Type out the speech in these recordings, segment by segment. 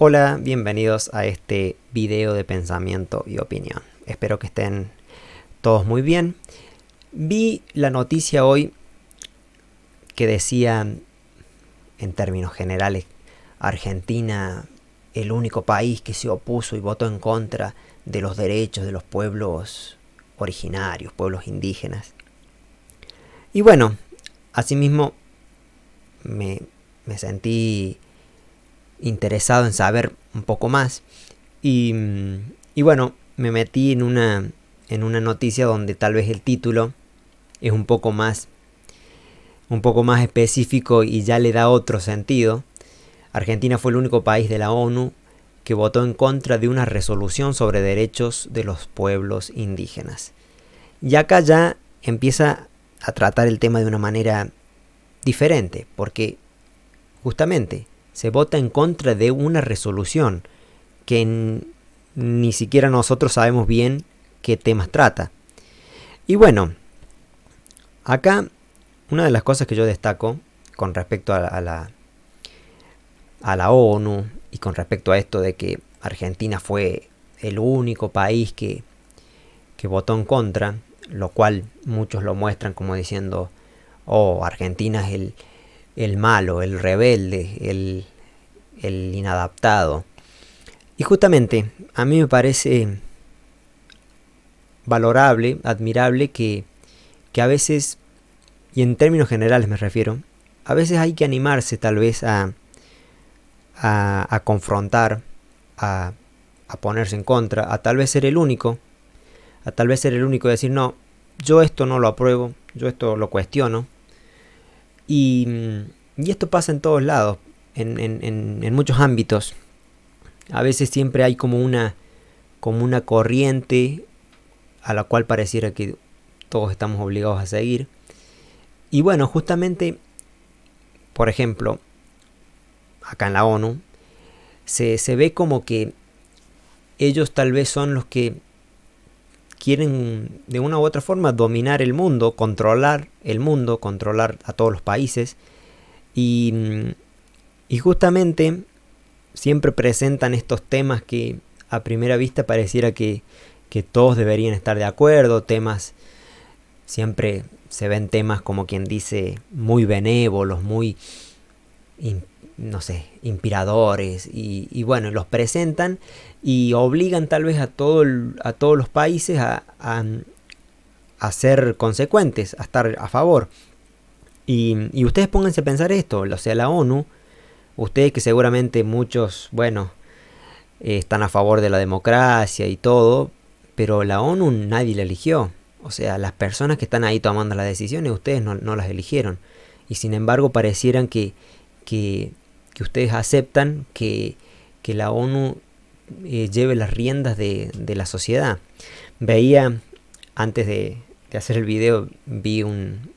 Hola, bienvenidos a este video de pensamiento y opinión. Espero que estén todos muy bien. Vi la noticia hoy que decía, en términos generales, Argentina, el único país que se opuso y votó en contra de los derechos de los pueblos originarios, pueblos indígenas. Y bueno, asimismo me sentí interesado en saber un poco más y, bueno, me metí en una noticia donde tal vez el título es un poco más específico y ya le da otro sentido. Argentina fue el único país de la ONU que votó en contra de una resolución sobre derechos de los pueblos indígenas. Y acá ya empieza a tratar el tema de una manera diferente, porque justamente se vota en contra de una resolución que ni siquiera nosotros sabemos bien qué temas trata. Y bueno, acá una de las cosas que yo destaco con respecto a la ONU y con respecto a esto de que Argentina fue el único país que votó en contra, lo cual muchos lo muestran como diciendo, oh, Argentina es el malo, el rebelde, el inadaptado. Y justamente a mí me parece valorable, admirable que a veces, y en términos generales me refiero, a veces hay que animarse tal vez a confrontar, a ponerse en contra, a tal vez ser el único, y decir, no, yo esto no lo apruebo, yo esto lo cuestiono. Y esto pasa en todos lados, en muchos ámbitos. A veces siempre hay como una corriente a la cual pareciera que todos estamos obligados a seguir. Y bueno, justamente, por ejemplo, acá en la ONU, se ve como que ellos tal vez son los que quieren de una u otra forma dominar el mundo, controlar a todos los países. Y justamente siempre presentan estos temas que a primera vista pareciera que todos deberían estar de acuerdo. Siempre se ven temas como quien dice muy benévolos, muy inspiradores, y bueno, los presentan y obligan tal vez a todos los países a ser consecuentes, a estar a favor. Y ustedes pónganse a pensar esto, o sea, la ONU, ustedes que seguramente muchos, bueno, están a favor de la democracia y todo, pero la ONU nadie la eligió. O sea, las personas que están ahí tomando las decisiones, ustedes no las eligieron. Y sin embargo parecieran que ustedes aceptan que la ONU lleve las riendas de la sociedad. Veía, antes de hacer el video, vi un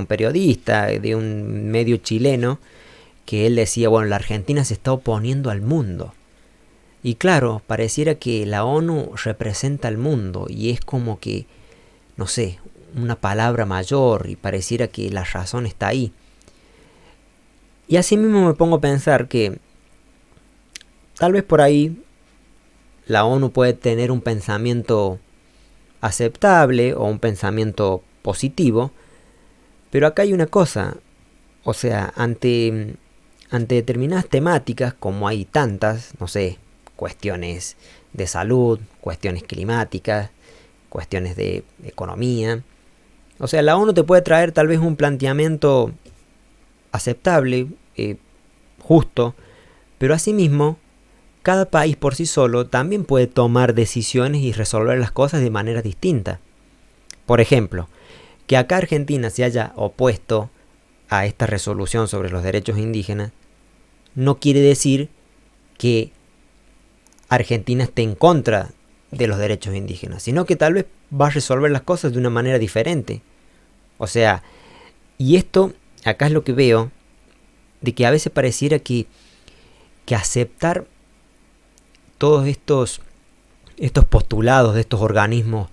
periodista de un medio chileno, que él decía, bueno, la Argentina se está oponiendo al mundo. Y claro, pareciera que la ONU representa al mundo y es como que, no sé, una palabra mayor, y pareciera que la razón está ahí. Y así mismo me pongo a pensar que tal vez por ahí la ONU puede tener un pensamiento aceptable o un pensamiento positivo, pero acá hay una cosa, o sea, ante determinadas temáticas, como hay tantas, no sé, cuestiones de salud, cuestiones climáticas, cuestiones de economía, o sea, la ONU te puede traer tal vez un planteamiento aceptable, justo, pero asimismo, cada país por sí solo también puede tomar decisiones y resolver las cosas de manera distinta. Por ejemplo, que acá Argentina se haya opuesto a esta resolución sobre los derechos indígenas no quiere decir que Argentina esté en contra de los derechos indígenas, sino que tal vez va a resolver las cosas de una manera diferente. O sea, y esto acá es lo que veo, de que a veces pareciera que aceptar todos estos postulados de estos organismos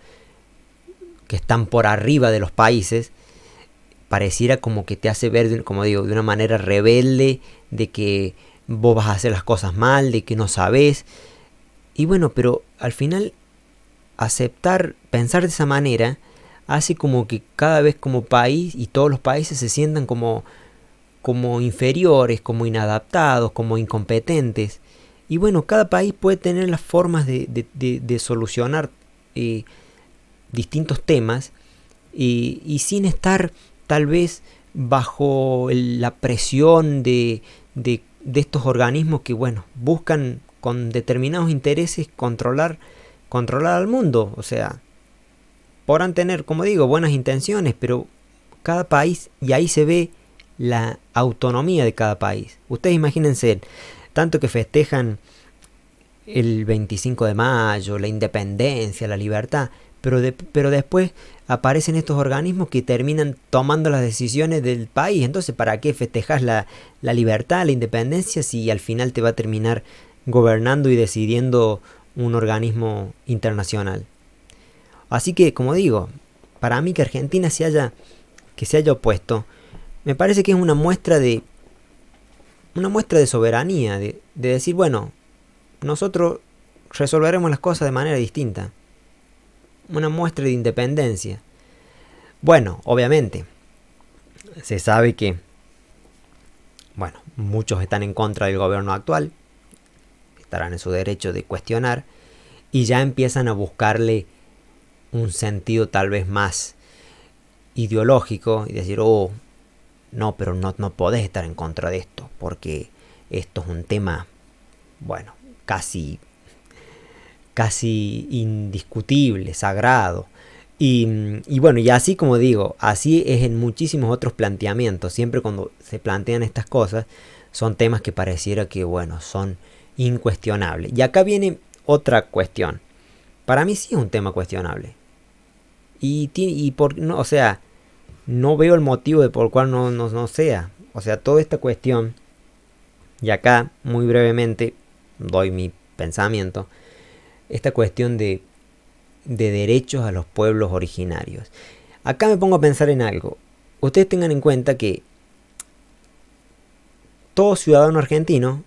que están por arriba de los países, pareciera como que te hace ver, como digo, de una manera rebelde, de que vos vas a hacer las cosas mal, de que no sabés. Y bueno, pero al final aceptar, pensar de esa manera, hace como que cada vez como país y todos los países se sientan como inferiores, como inadaptados, como incompetentes. Y bueno, cada país puede tener las formas de solucionar distintos temas y sin estar tal vez bajo la presión de estos organismos que, bueno, buscan con determinados intereses controlar al mundo. O sea, podrán tener, como digo, buenas intenciones, pero cada país, y ahí se ve la autonomía de cada país. Ustedes imagínense, tanto que festejan el 25 de mayo, la independencia, la libertad, pero después aparecen estos organismos que terminan tomando las decisiones del país. Entonces, ¿para qué festejas la libertad, la independencia, si al final te va a terminar gobernando y decidiendo un organismo internacional? Así que, como digo, para mí que Argentina se haya opuesto, me parece que es una muestra de soberanía, de decir, bueno, nosotros resolveremos las cosas de manera distinta. Una muestra de independencia. Bueno, obviamente, se sabe que, bueno, muchos están en contra del gobierno actual, estarán en su derecho de cuestionar, y ya empiezan a buscarle un sentido tal vez más ideológico y decir, oh, no, pero no podés estar en contra de esto, porque esto es un tema, bueno, casi indiscutible, sagrado. Y bueno, y así como digo, así es en muchísimos otros planteamientos. Siempre cuando se plantean estas cosas, son temas que pareciera que, bueno, son incuestionables. Y acá viene otra cuestión. Para mí sí es un tema cuestionable. No, o sea, no veo el motivo por el cual no sea. O sea, toda esta cuestión, y acá muy brevemente doy mi pensamiento, esta cuestión de derechos a los pueblos originarios. Acá me pongo a pensar en algo. Ustedes tengan en cuenta que todo ciudadano argentino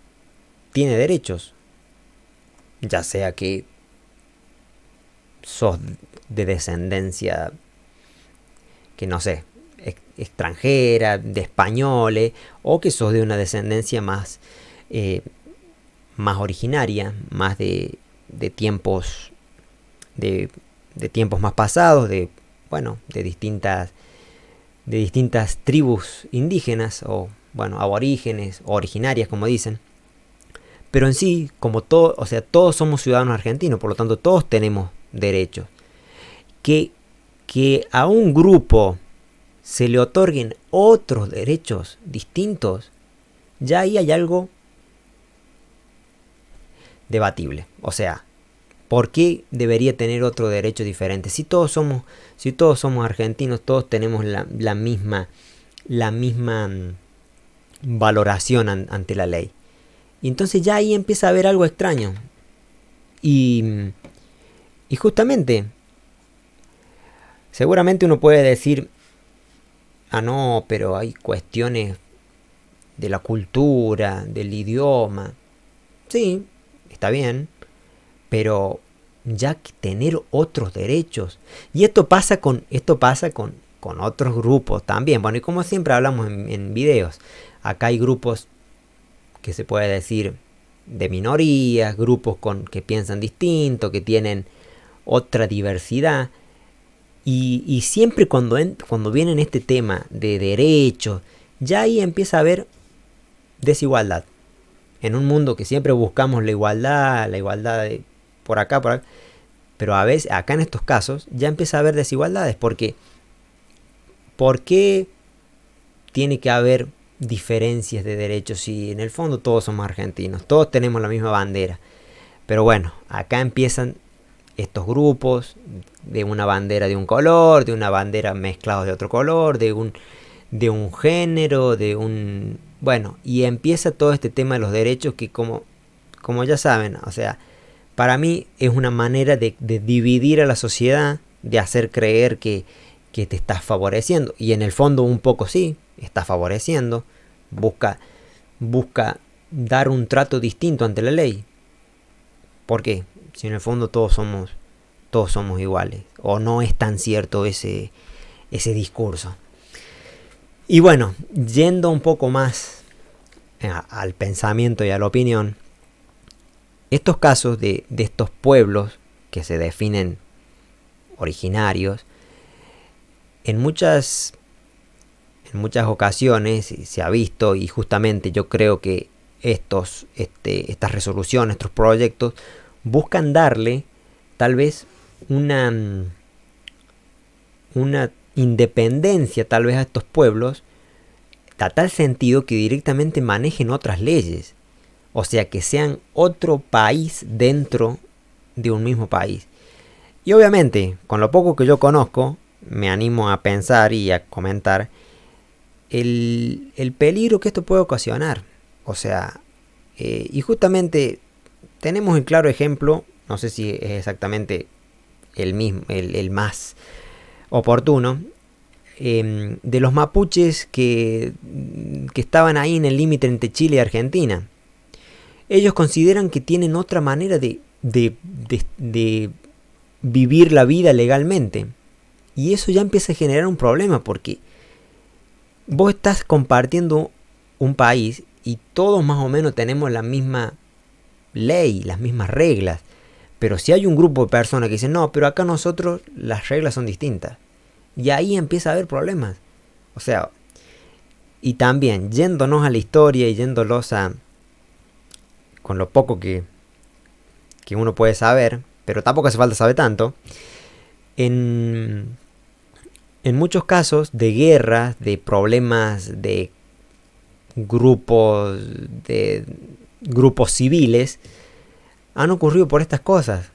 tiene derechos. Ya sea que sos de descendencia, que no sé, extranjera, de españoles, o que sos de una descendencia más originaria, más de tiempos de tiempos más pasados, de distintas tribus indígenas o bueno, aborígenes o originarias, como dicen. Pero en sí, como todo, o sea, todos somos ciudadanos argentinos, por lo tanto todos tenemos derechos. Que a un grupo se le otorguen otros derechos distintos, ya ahí hay algo debatible. O sea, ¿por qué debería tener otro derecho diferente? Si todos somos argentinos, todos tenemos la misma valoración ante la ley. Y entonces ya ahí empieza a haber algo extraño. Y justamente, seguramente uno puede decir, no, pero hay cuestiones de la cultura, del idioma. Sí, está bien, pero ya que tener otros derechos. Y esto pasa con otros grupos también. Bueno, y como siempre hablamos en videos, acá hay grupos que se puede decir de minorías, grupos que piensan distinto, que tienen otra diversidad. Y siempre cuando viene en este tema de derechos, ya ahí empieza a haber desigualdad. En un mundo que siempre buscamos la igualdad de por acá, pero a veces acá en estos casos ya empieza a haber desigualdades. Porque ¿por qué tiene que haber diferencias de derechos si en el fondo todos somos argentinos, todos tenemos la misma bandera? Pero bueno, acá empiezan estos grupos de una bandera de un color, de una bandera mezclados de otro color, de un género, bueno, y empieza todo este tema de los derechos que como ya saben, o sea, para mí es una manera de dividir a la sociedad, de hacer creer que que te estás favoreciendo. Y en el fondo un poco sí, está favoreciendo. Busca dar un trato distinto ante la ley. ¿Por qué? Si en el fondo todos somos iguales. O no es tan cierto ese discurso. Y bueno, yendo un poco más al pensamiento y a la opinión, estos casos de estos pueblos que se definen originarios, en muchas ocasiones se ha visto, y justamente yo creo que estas resoluciones, estos proyectos, buscan darle tal vez una independencia tal vez a estos pueblos, a tal sentido que directamente manejen otras leyes, o sea, que sean otro país dentro de un mismo país. Y obviamente, con lo poco que yo conozco, me animo a pensar y a comentar el peligro que esto puede ocasionar. O sea, y justamente tenemos el claro ejemplo, no sé si es exactamente el mismo, el más oportuno, de los mapuches que estaban ahí en el límite entre Chile y Argentina. Ellos consideran que tienen otra manera de vivir la vida legalmente. Y eso ya empieza a generar un problema, porque vos estás compartiendo un país y todos más o menos tenemos la misma ley, las mismas reglas. Pero si hay un grupo de personas que dicen, no, pero acá nosotros las reglas son distintas, y ahí empieza a haber problemas. O sea, y también yéndonos a la historia y yéndolos con lo poco que uno puede saber, pero tampoco hace falta saber tanto, en muchos casos de guerras, de problemas de grupos civiles, han ocurrido por estas cosas.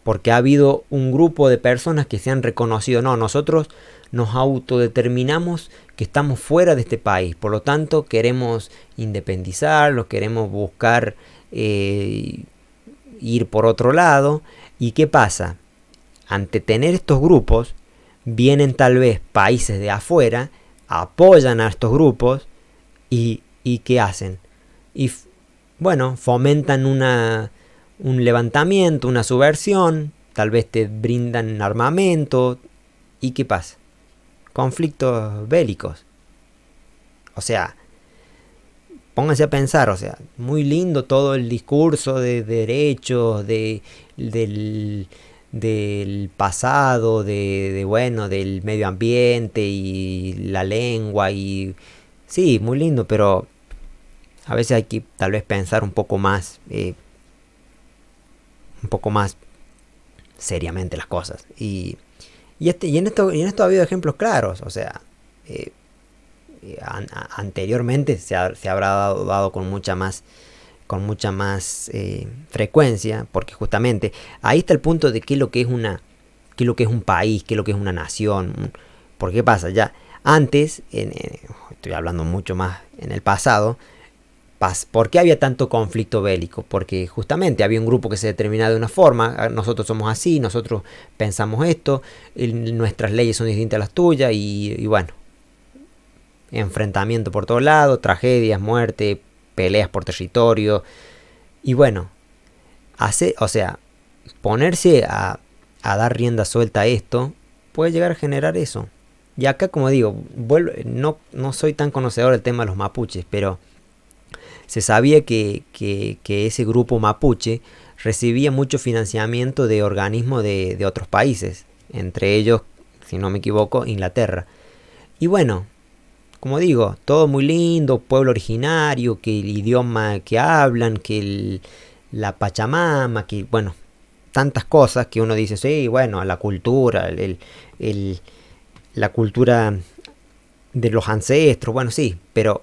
Porque ha habido un grupo de personas que se han reconocido, no, nosotros nos autodeterminamos que estamos fuera de este país, por lo tanto queremos independizarlos, queremos buscar ir por otro lado. ¿Y qué pasa? Ante tener estos grupos, vienen tal vez países de afuera, apoyan a estos grupos y ¿qué hacen? Y bueno, fomentan un levantamiento, una subversión, tal vez te brindan armamento. ¿Y qué pasa? Conflictos bélicos. O sea, pónganse a pensar, o sea, muy lindo todo el discurso de derechos, del pasado, bueno, del medio ambiente y la lengua, y sí, muy lindo, pero a veces hay que tal vez pensar un poco más seriamente las cosas. Y en esto ha habido ejemplos claros. O sea, anteriormente se habrá dado con mucha más frecuencia, porque justamente ahí está el punto de qué es lo que es un país, qué es lo que es una nación. Porque ¿qué pasa? Ya antes, estoy hablando mucho más en el pasado, ¿por qué había tanto conflicto bélico? Porque justamente había un grupo que se determinaba de una forma, nosotros somos así, nosotros pensamos esto, nuestras leyes son distintas a las tuyas, y bueno, enfrentamiento por todos lados, tragedias, muerte, peleas por territorio. Y bueno, ponerse a dar rienda suelta a esto puede llegar a generar eso. Y acá, como digo, no soy tan conocedor del tema de los mapuches, pero se sabía que ese grupo mapuche recibía mucho financiamiento de organismos de otros países, entre ellos, si no me equivoco, Inglaterra. Y bueno, como digo, todo muy lindo, pueblo originario, que el idioma que hablan, que la Pachamama, que bueno, tantas cosas que uno dice, sí, bueno, la cultura, la cultura de los ancestros, bueno, sí, pero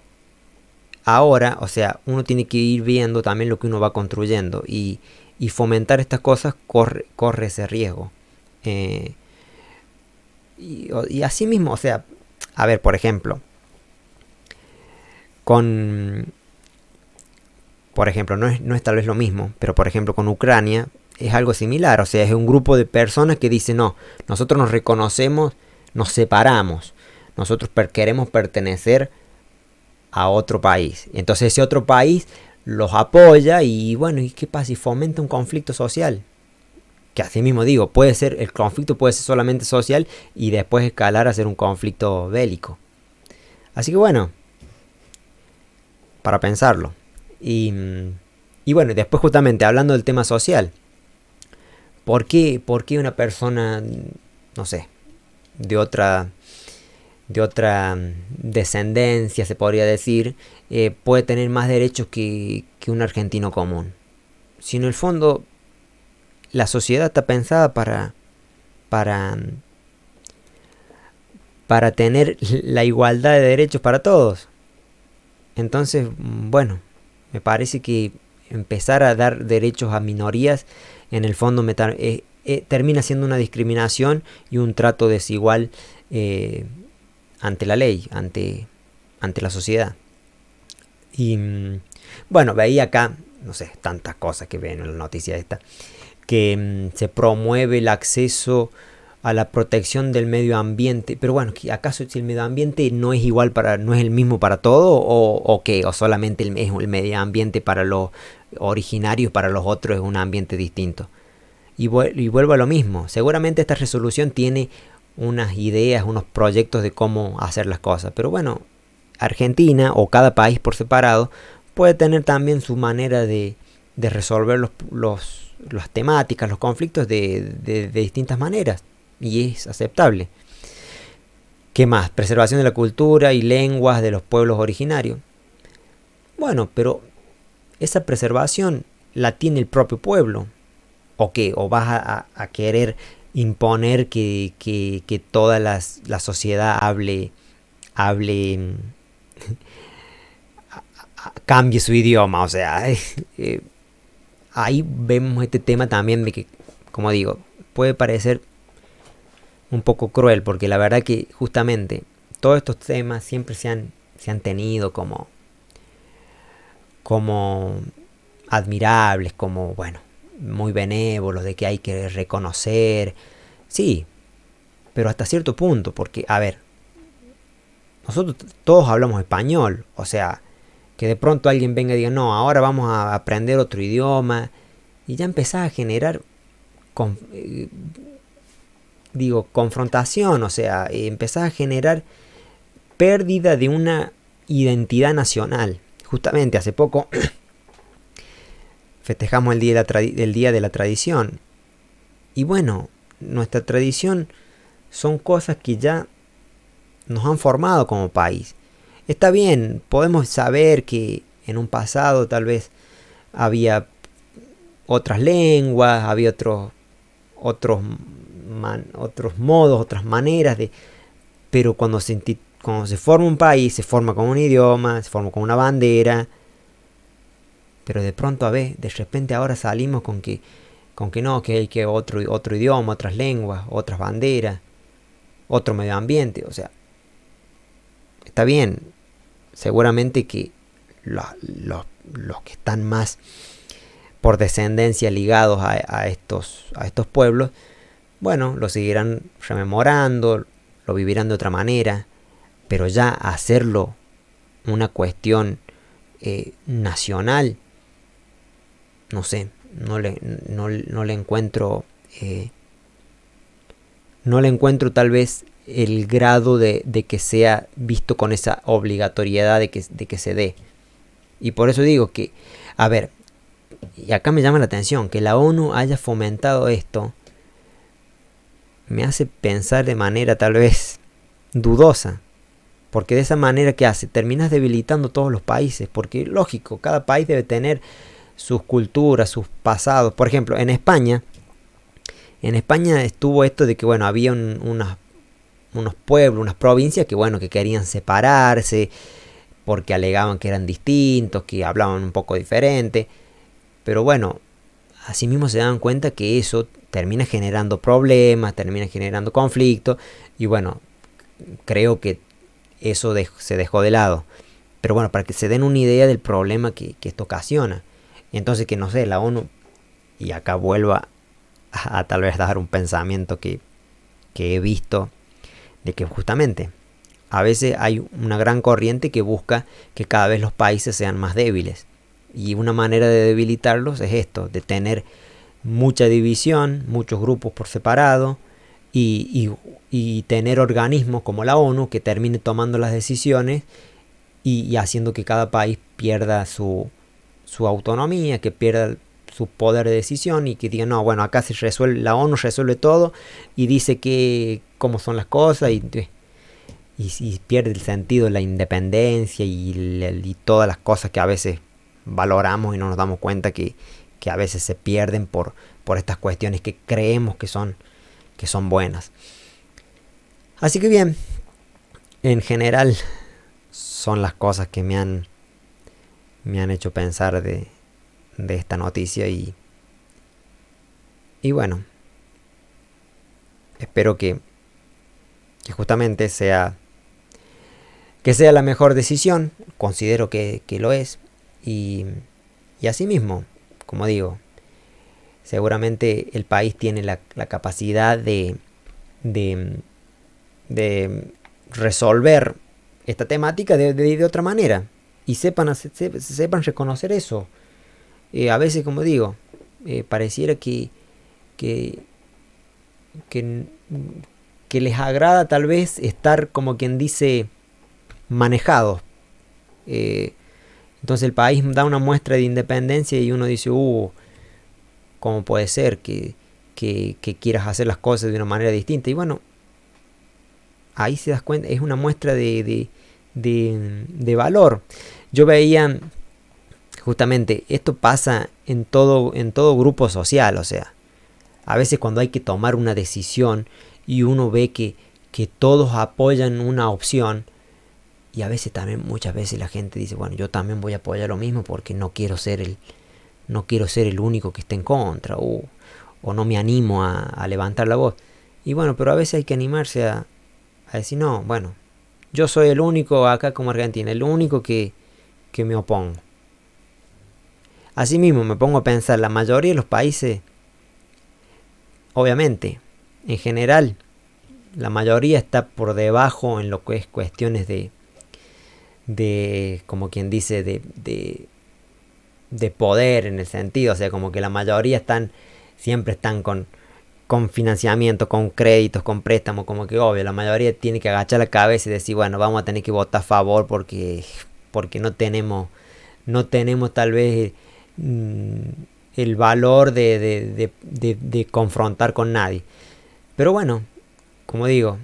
ahora, o sea, uno tiene que ir viendo también lo que uno va construyendo, y fomentar estas cosas corre ese riesgo. Y así mismo, o sea, a ver, por ejemplo, no es tal vez lo mismo, pero por ejemplo con Ucrania es algo similar. O sea, es un grupo de personas que dicen, no, nosotros nos reconocemos nos separamos. Nosotros queremos pertenecer a otro país. Entonces ese otro país los apoya y bueno, ¿y qué pasa? Y fomenta un conflicto social. Que así mismo digo, el conflicto puede ser solamente social y después escalar a ser un conflicto bélico. Así que bueno, para pensarlo. Y, y bueno, después justamente hablando del tema social. ¿Por qué una persona, no sé, de otra descendencia, se podría decir, puede tener más derechos que un argentino común? Si en el fondo la sociedad está pensada para, para tener la igualdad de derechos para todos. Entonces, bueno, me parece que empezar a dar derechos a minorías en el fondo termina siendo una discriminación y un trato desigual ante la ley, ante la sociedad. Y bueno, veía acá, no sé, tantas cosas que ven en la noticia esta, que se promueve el acceso a la protección del medio ambiente. Pero bueno, ¿acaso si el medio ambiente no es igual no es el mismo para todo? ¿O qué? ¿O solamente es el medio ambiente para los originarios, para los otros es un ambiente distinto? Y vuelvo a lo mismo. Seguramente esta resolución tiene unas ideas, unos proyectos de cómo hacer las cosas. Pero bueno, Argentina o cada país por separado puede tener también su manera de resolver las temáticas, los conflictos de distintas maneras. Y es aceptable. ¿Qué más? Preservación de la cultura y lenguas de los pueblos originarios. Bueno, pero esa preservación la tiene el propio pueblo. ¿O qué? ¿O vas a querer imponer que toda la sociedad hable cambie su idioma? O sea, ahí vemos este tema también de que, como digo, puede parecer un poco cruel, porque la verdad que justamente todos estos temas siempre se han tenido como admirables, como, bueno, muy benévolos, de que hay que reconocer. Sí, pero hasta cierto punto, porque, a ver, nosotros todos hablamos español, o sea, que de pronto alguien venga y diga, no, ahora vamos a aprender otro idioma, y ya empezás a generar confrontación, o sea, empezás a generar pérdida de una identidad nacional. Justamente hace poco festejamos el día de la tradición. Y bueno, nuestra tradición son cosas que ya nos han formado como país. Está bien, podemos saber que en un pasado tal vez había otras lenguas, había otros modos, otras maneras pero cuando se forma un país, se forma con un idioma, se forma con una bandera. Pero de pronto, de repente ahora salimos con que no, que hay que otro idioma, otras lenguas, otras banderas, otro medio ambiente. O sea, está bien, seguramente que los que están más por descendencia ligados a estos pueblos, bueno, lo seguirán rememorando, lo vivirán de otra manera, pero ya hacerlo una cuestión nacional, no sé, no le encuentro tal vez el grado de que sea visto con esa obligatoriedad de que se dé. Y por eso digo que, a ver, y acá me llama la atención que la ONU haya fomentado esto, me hace pensar de manera tal vez dudosa, porque de esa manera, ¿qué hace? Terminas debilitando todos los países, porque lógico, cada país debe tener sus culturas, sus pasados. Por ejemplo, en España estuvo esto de que, bueno, había unos pueblos, unas provincias que, bueno, que querían separarse porque alegaban que eran distintos, que hablaban un poco diferente. Pero bueno, asimismo se dan cuenta que eso termina generando problemas, termina generando conflictos, y bueno, creo que eso se dejó de lado. Pero bueno, para que se den una idea del problema que esto ocasiona. Entonces, que no sé, la ONU, y acá vuelvo a tal vez dar un pensamiento que he visto de que justamente a veces hay una gran corriente que busca que cada vez los países sean más débiles. Y una manera de debilitarlos es esto, de tener mucha división, muchos grupos por separado y tener organismos como la ONU que termine tomando las decisiones y haciendo que cada país pierda su autonomía, que pierda su poder de decisión y que diga, no, bueno, acá se resuelve, la ONU resuelve todo y dice que cómo son las cosas y pierde el sentido de la independencia y todas las cosas que a veces valoramos y no nos damos cuenta que a veces se pierden por estas cuestiones que creemos que son buenas. Así que bien, en general son las cosas que me han hecho pensar de esta noticia y bueno, espero que justamente sea la mejor decisión. Considero que lo es y así mismo, como digo, seguramente el país tiene la capacidad de resolver esta temática de otra manera y sepan reconocer eso. A veces, como digo, pareciera que les agrada tal vez estar, como quien dice, manejados. Entonces el país da una muestra de independencia y uno dice, ¿cómo puede ser que quieras hacer las cosas de una manera distinta? Y bueno, ahí se das cuenta, es una muestra de valor. Yo veía, justamente, esto pasa en todo grupo social, o sea, a veces cuando hay que tomar una decisión y uno ve que todos apoyan una opción, y a veces también, muchas veces la gente dice, bueno, yo también voy a apoyar lo mismo porque no quiero ser el único que esté en contra, o no me animo a levantar la voz. Y bueno, pero a veces hay que animarse a decir, no, bueno, yo soy el único acá como Argentina, el único que me opongo. Asimismo me pongo a pensar, la mayoría de los países, obviamente, en general, la mayoría está por debajo en lo que es cuestiones de como quien dice, de poder, en el sentido, o sea, como que la mayoría siempre están con financiamiento, con créditos, con préstamos, como que obvio, la mayoría tiene que agachar la cabeza y decir, bueno, vamos a tener que votar a favor porque no tenemos tal vez el valor de confrontar con nadie. Pero bueno, como digo,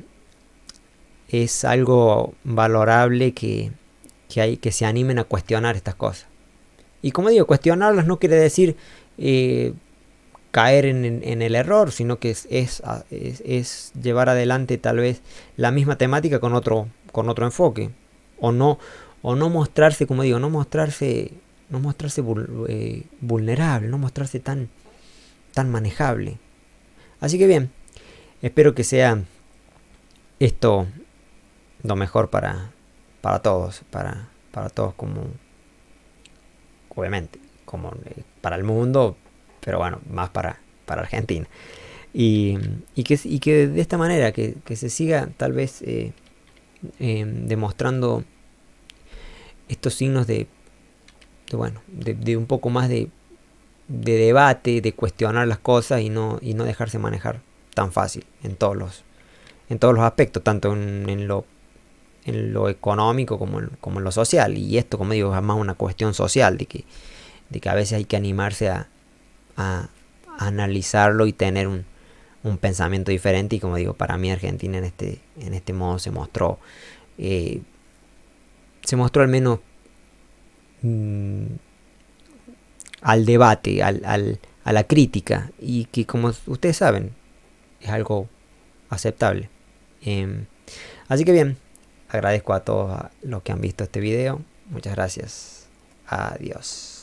es algo valorable que se animen a cuestionar estas cosas. Y como digo, cuestionarlas no quiere decir caer en el error, sino que es llevar adelante tal vez la misma temática con otro enfoque. O no mostrarse, como digo, no mostrarse vulnerable, no mostrarse tan manejable. Así que bien, espero que sea esto lo mejor para todos, para todos, como obviamente como para el mundo, pero bueno, más para Argentina. Y que de esta manera que se siga tal vez demostrando estos signos de un poco más de debate, de cuestionar las cosas y no dejarse manejar tan fácil en todos los aspectos, tanto en lo económico como en lo social. Y esto, como digo, es más una cuestión social, de que a veces hay que animarse a analizarlo y tener un pensamiento diferente. Y como digo, para mí Argentina en este modo se mostró al menos al debate, a la crítica, y que, como ustedes saben, es algo aceptable. Así que bien, agradezco a todos los que han visto este video. Muchas gracias. Adiós.